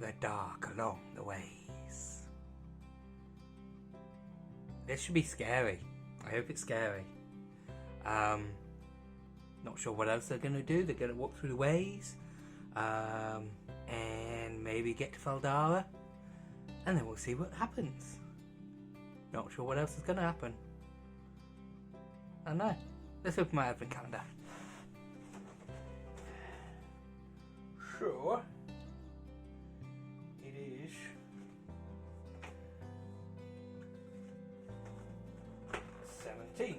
the dark along the ways. This should be scary. I hope it's scary. Not sure what else they're going to do. They're going to walk through the ways, and maybe get to Faldara, and then we'll see what happens. Not sure what else is going to happen. I don't know. Let's open my advent calendar. Sure. It is the 17th.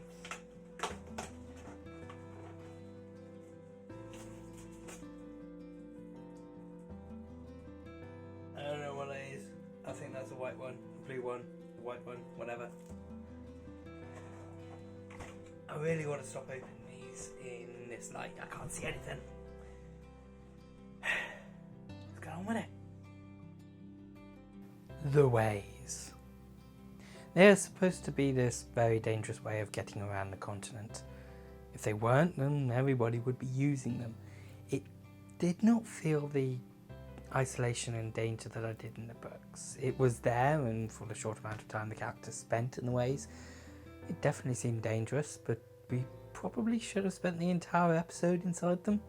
I don't know what it is. I think that's a white one, a blue one, a white one, whatever. I really want to stop opening these in this light. I can't see anything. What's going on with it? The ways. They're supposed to be this very dangerous way of getting around the continent. If they weren't, then everybody would be using them. It did not feel the isolation and danger that I did in the books. It was there, and for the short amount of time the characters spent in the ways, it definitely seemed dangerous, but we probably should have spent the entire episode inside them.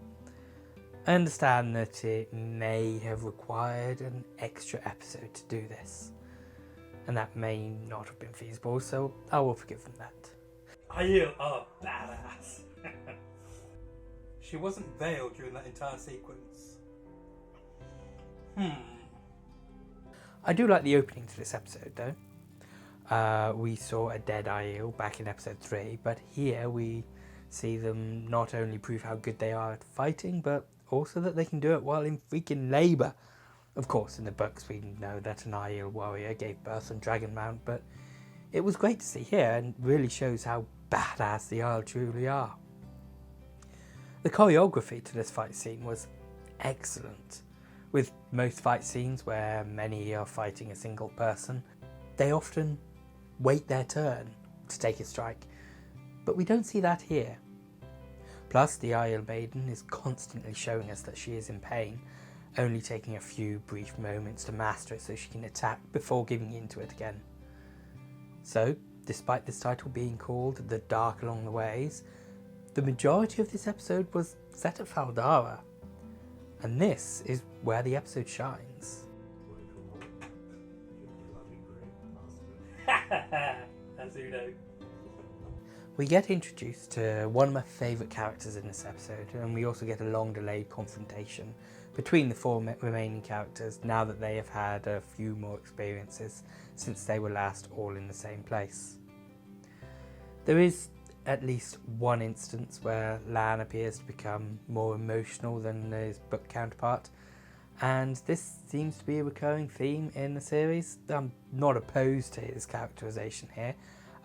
I understand that it may have required an extra episode to do this, and that may not have been feasible, so I will forgive them that. You are badass. She wasn't veiled during that entire sequence. I do like the opening to this episode though. We saw a dead Aiel back in episode 3, but here we see them not only prove how good they are at fighting, but also that they can do it while in freaking labour. Of course, in the books we know that an Aiel warrior gave birth on Dragonmount, but it was great to see here and really shows how badass the Aiel truly are. The choreography to this fight scene was excellent. With most fight scenes where many are fighting a single person, they often wait their turn to take a strike, but we don't see that here. Plus, the Aiel Maiden is constantly showing us that she is in pain, only taking a few brief moments to master it so she can attack before giving in to it again. So, despite this title being called The Dark Along the Ways, the majority of this episode was set at Faldara, and this is where the episode shines. As you know. We get introduced to one of my favourite characters in this episode, and we also get a long delayed confrontation between the four remaining characters now that they have had a few more experiences since they were last all in the same place. There is at least one instance where Lan appears to become more emotional than his book counterpart, and this seems to be a recurring theme in the series. I'm not opposed to his characterization here,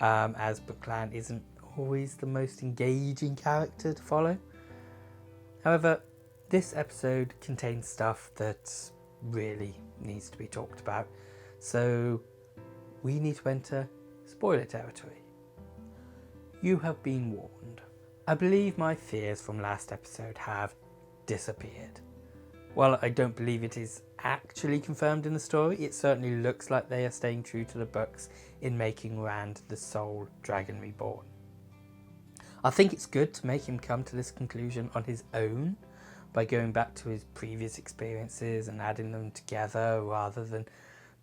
as Book Lan isn't always the most engaging character to follow. However, this episode contains stuff that really needs to be talked about, so we need to enter spoiler territory. You have been warned. I believe my fears from last episode have disappeared. While I don't believe it is actually confirmed in the story, it certainly looks like they are staying true to the books in making Rand the sole dragon reborn. I think it's good to make him come to this conclusion on his own by going back to his previous experiences and adding them together rather than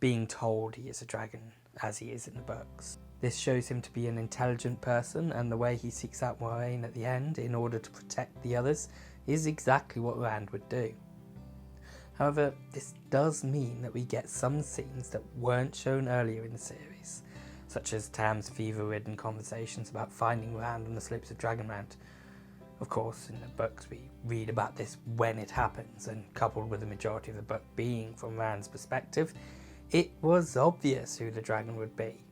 being told he is a dragon as he is in the books. This shows him to be an intelligent person, and the way he seeks out Moiraine at the end in order to protect the others is exactly what Rand would do. However, this does mean that we get some scenes that weren't shown earlier in the series, such as Tam's fever-ridden conversations about finding Rand on the slopes of Dragonmount. Of course, in the books we read about this when it happens, and coupled with the majority of the book being from Rand's perspective, it was obvious who the dragon would be.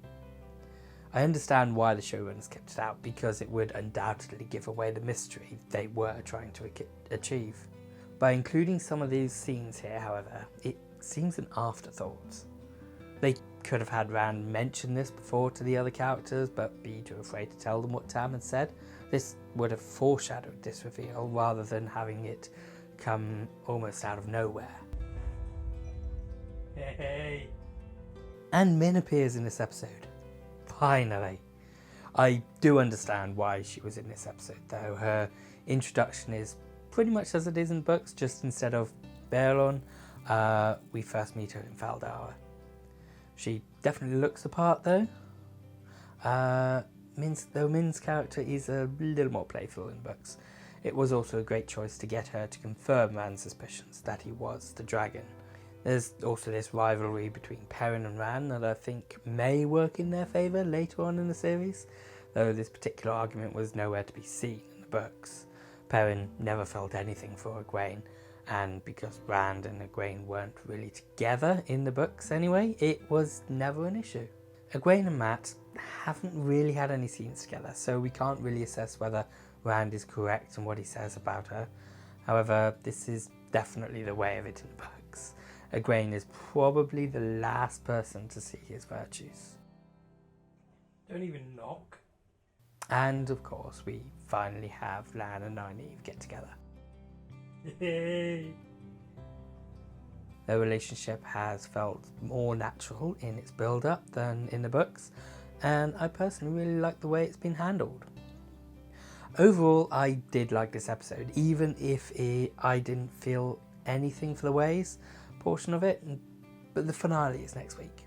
I understand why the showrunners kept it out, because it would undoubtedly give away the mystery they were trying to achieve. By including some of these scenes here, however, it seems an afterthought. They could have had Rand mention this before to the other characters, but be too afraid to tell them what Tam had said. This would have foreshadowed this reveal rather than having it come almost out of nowhere. Hey. And Min appears in this episode. Finally. I do understand why she was in this episode, though. Her introduction is pretty much as it is in books, just instead of Baelon, we first meet her in Valdara. She definitely looks the part, though. Min's character is a little more playful in books. It was also a great choice to get her to confirm Rand's suspicions that he was the dragon. There's also this rivalry between Perrin and Rand that I think may work in their favour later on in the series, though this particular argument was nowhere to be seen in the books. Perrin never felt anything for Egwene, and because Rand and Egwene weren't really together in the books anyway, it was never an issue. Egwene and Mat haven't really had any scenes together, so we can't really assess whether Rand is correct in what he says about her. However, this is definitely the way of it in the books. Egwene is probably the last person to see his virtues. Don't even knock. And of course, we finally have Lan and Nynaeve get together. Yay! Their relationship has felt more natural in its build-up than in the books, and I personally really like the way it's been handled. Overall, I did like this episode, even if I didn't feel anything for the ways portion of it, but the finale is next week.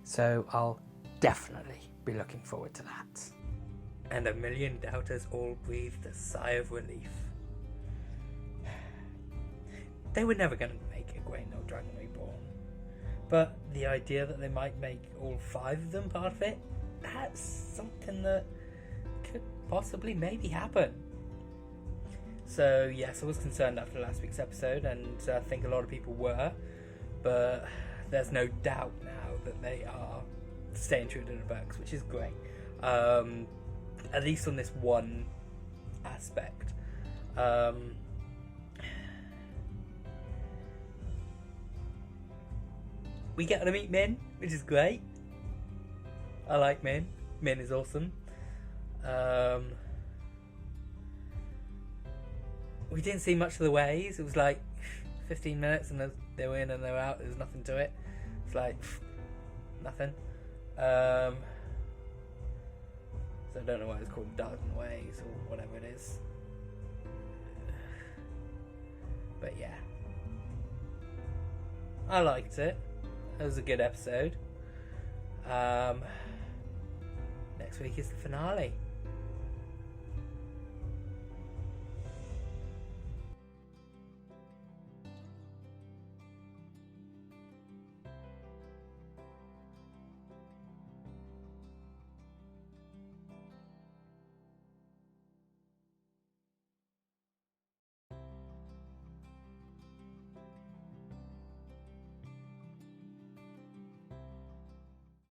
So I'll definitely be looking forward to that. And a million doubters all breathed a sigh of relief. They were never going to make Egwene or Dragon Reborn. But the idea that they might make all 5 of them part of it, that's something that could possibly maybe happen. So yes, I was concerned after last week's episode, and I think a lot of people were, but there's no doubt now that they are staying true to the books, which is great. At least on this one aspect. We get to meet Min, which is great. I like Min. Min is awesome. We didn't see much of the ways. It was like 15 minutes and they were in and they were out. There was nothing to it. It's like nothing. So I don't know why it's called Dozen Ways or whatever it is. But yeah, I liked it. It was a good episode. Next week is the finale.